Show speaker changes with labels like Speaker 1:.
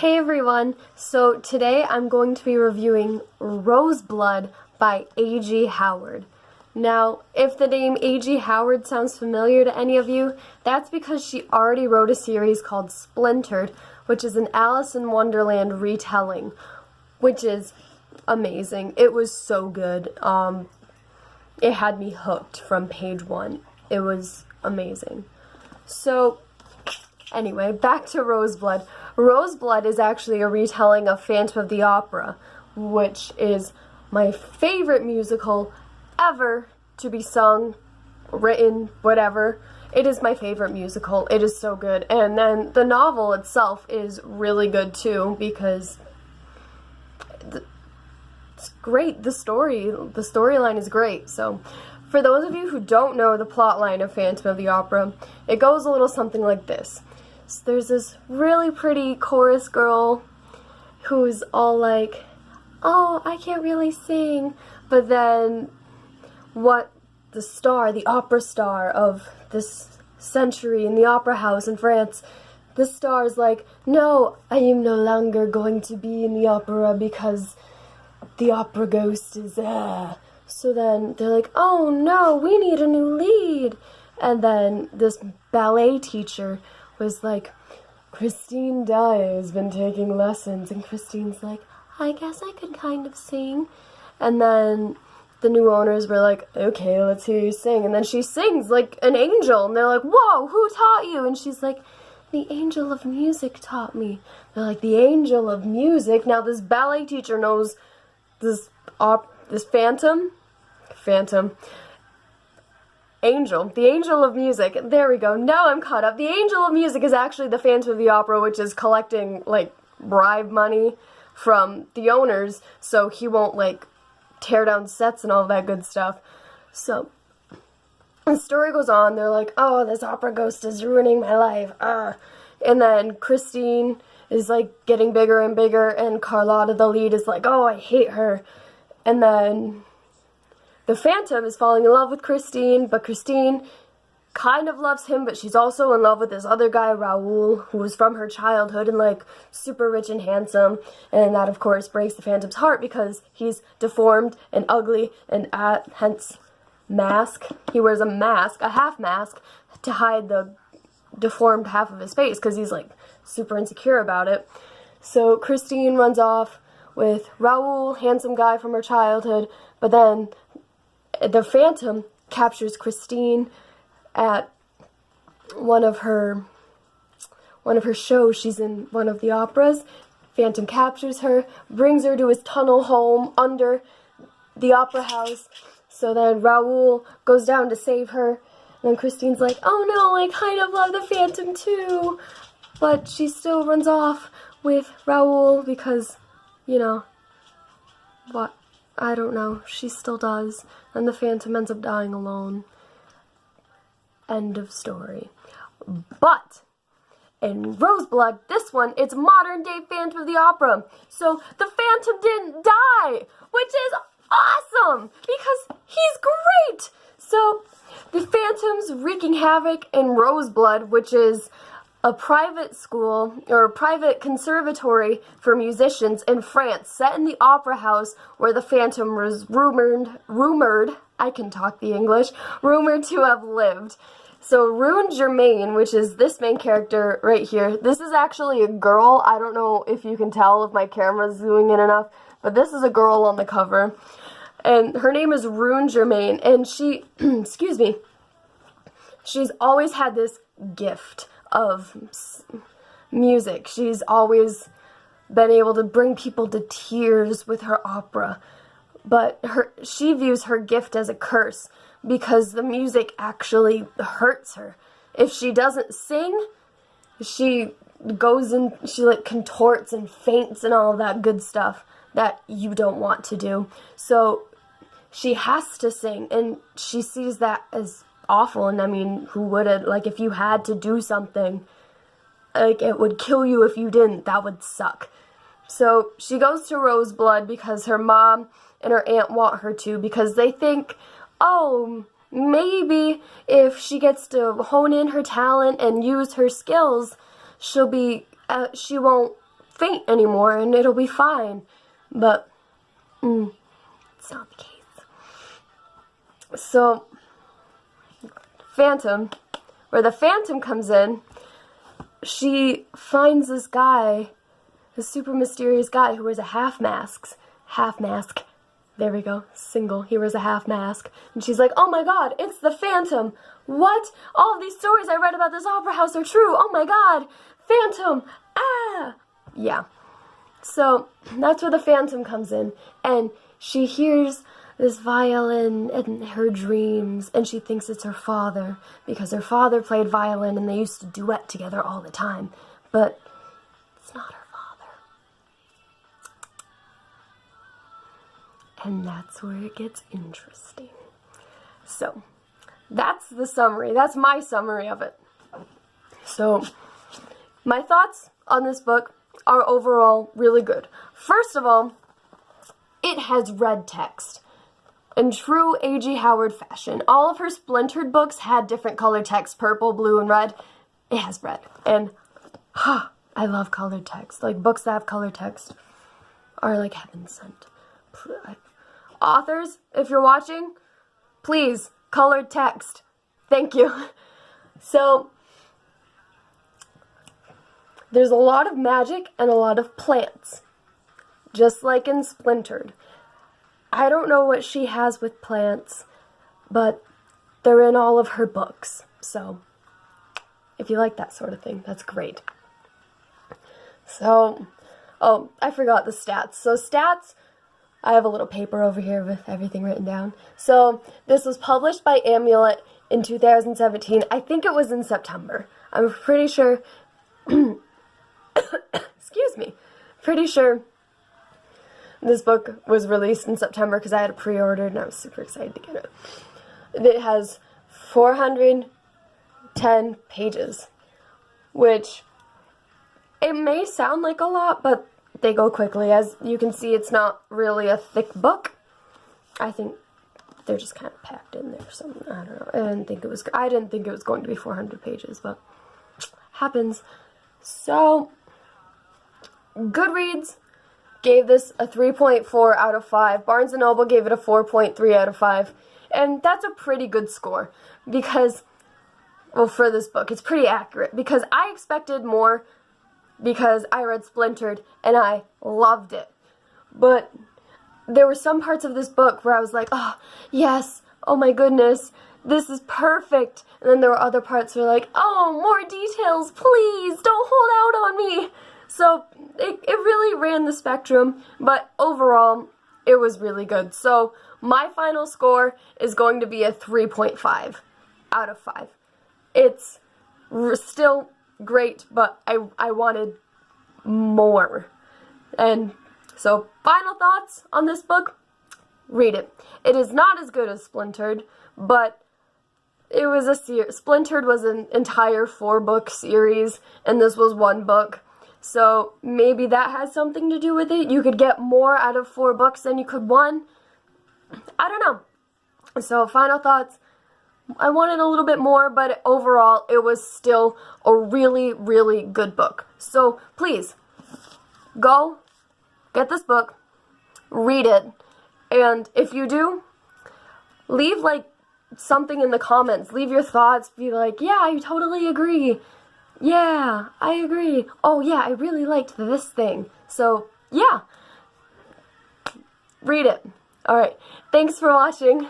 Speaker 1: Hey everyone, so today I'm going to be reviewing Roseblood by A.G. Howard. Now, if the name A.G. Howard sounds familiar to any of you, that's because she already wrote a series called Splintered, which is an Alice in Wonderland retelling, which is amazing. It was so good. It had me hooked from page one. It was amazing. So, anyway, back to Roseblood. Roseblood is actually a retelling of Phantom of the Opera, which is my favorite musical ever to be sung, written, whatever. It is my favorite musical. It is so good. And then the novel itself is really good too, because it's great. The storyline is great. So, for those of you who don't know the plotline of Phantom of the Opera, it goes a little something like this. So there's this really pretty chorus girl who's all like, oh, I can't really sing. But then what the opera star of this century in the opera house in France, the star's like, no, I am no longer going to be in the opera because the opera ghost is there. So then they're like, oh no, we need a new lead. And then this ballet teacher was like, Christine Dye has been taking lessons, and Christine's like, I guess I could kind of sing. And then the new owners were like, okay, let's hear you sing. And then she sings like an angel, and they're like, whoa, who taught you? And she's like, the angel of music taught me. They're like, the angel of music? Now this ballet teacher knows this phantom, angel, the angel of music. There we go. Now I'm caught up. The angel of music is actually the Phantom of the Opera, which is collecting like bribe money from the owners, so he won't like tear down sets and all that good stuff. So the story goes on. They're like, oh, this opera ghost is ruining my life. And then Christine is like getting bigger and bigger, and Carlotta, the lead, is like, oh, I hate her. And then the Phantom is falling in love with Christine, but Christine kind of loves him, but she's also in love with this other guy, Raoul, who was from her childhood and like super rich and handsome. And that, of course, breaks the Phantom's heart because he's deformed and ugly, and hence mask. He wears a mask, a half mask, to hide the deformed half of his face because he's like super insecure about it. So Christine runs off with Raoul, handsome guy from her childhood, but then the Phantom captures Christine at one of her shows. She's in one of the operas. Phantom captures her, brings her to his tunnel home under the opera house. So then Raoul goes down to save her. And then Christine's like, oh no, I kind of love the Phantom too. But she still runs off with Raoul because, you know, what? I don't know. She still does. And the Phantom ends up dying alone. End of story. But in Roseblood, this one, it's modern day Phantom of the Opera. So the Phantom didn't die, which is awesome because he's great. So the Phantom's wreaking havoc in Roseblood, which is a private school, or a private conservatory for musicians in France, set in the opera house where the Phantom was rumored, I can talk the English, rumored to have lived. So Rune Germain, which is this main character right here, this is actually a girl. I don't know if you can tell if my camera's zooming in enough, but this is a girl on the cover. And her name is Rune Germain, and she, excuse me, she's always had this gift of music. She's always been able to bring people to tears with her opera, but she views her gift as a curse because the music actually hurts her. If she doesn't sing, she goes and she like contorts and faints and all that good stuff that you don't want to do. So she has to sing, and she sees that as awful. And I mean, who wouldn't? Like, if you had to do something, like, it would kill you if you didn't. That would suck. So she goes to Roseblood because her mom and her aunt want her to, because they think, oh, maybe if she gets to hone in her talent and use her skills, she won't faint anymore and it'll be fine. But it's not the case. So, Phantom, where the Phantom comes in, she finds this guy, this super mysterious guy who wears a half mask. There we go, single, he wears a half mask. And she's like, oh my god, it's the Phantom. What? All of these stories I read about this opera house are true. Oh my god, Phantom, ah! Yeah. So, that's where the Phantom comes in, and she hears this violin in her dreams, and she thinks it's her father, because her father played violin and they used to duet together all the time, but it's not her father. And that's where it gets interesting. So, that's the summary. That's my summary of it. So, my thoughts on this book are overall really good. First of all, it has red text. In true A.G. Howard fashion, all of her Splintered books had different colored text, purple, blue, and red. It has red. And, I love colored text. Like, books that have colored text are like heaven sent. Authors, if you're watching, please, colored text. Thank you. So, there's a lot of magic and a lot of plants, just like in Splintered. I don't know what she has with plants, but they're in all of her books. So, if you like that sort of thing, that's great. So, oh, I forgot the stats. So, stats, I have a little paper over here with everything written down. So, this was published by Amulet in 2017. I think it was in September. I'm pretty sure, excuse me, pretty sure this book was released in September because I had it pre-ordered and I was super excited to get it. It has 410 pages, which it may sound like a lot, but they go quickly. As you can see, it's not really a thick book. I think they're just kind of packed in there or something. I don't know. I didn't think it was going to be 400 pages, but happens. So, Goodreads gave this a 3.4 out of 5. Barnes & Noble gave it a 4.3 out of 5. And that's a pretty good score because, well, for this book, it's pretty accurate because I expected more because I read Splintered and I loved it. But there were some parts of this book where I was like, oh, yes, oh my goodness, this is perfect. And then there were other parts where like, oh, more details, please, don't hold out on me. So, it really ran the spectrum, but overall, it was really good. So, my final score is going to be a 3.5 out of 5. It's still great, but I wanted more. And so, final thoughts on this book? Read it. It is not as good as Splintered, but it was Splintered was an entire 4-book series, and this was 1 book. So, maybe that has something to do with it. You could get more out of 4 books than you could 1. I don't know. So, final thoughts. I wanted a little bit more, but overall, it was still a really, really good book. So, please, go, get this book, read it, and if you do, leave, like, something in the comments. Leave your thoughts. Be like, yeah, I totally agree. Yeah, I agree. Oh, yeah, I really liked this thing. So, yeah. Read it. Alright, thanks for watching.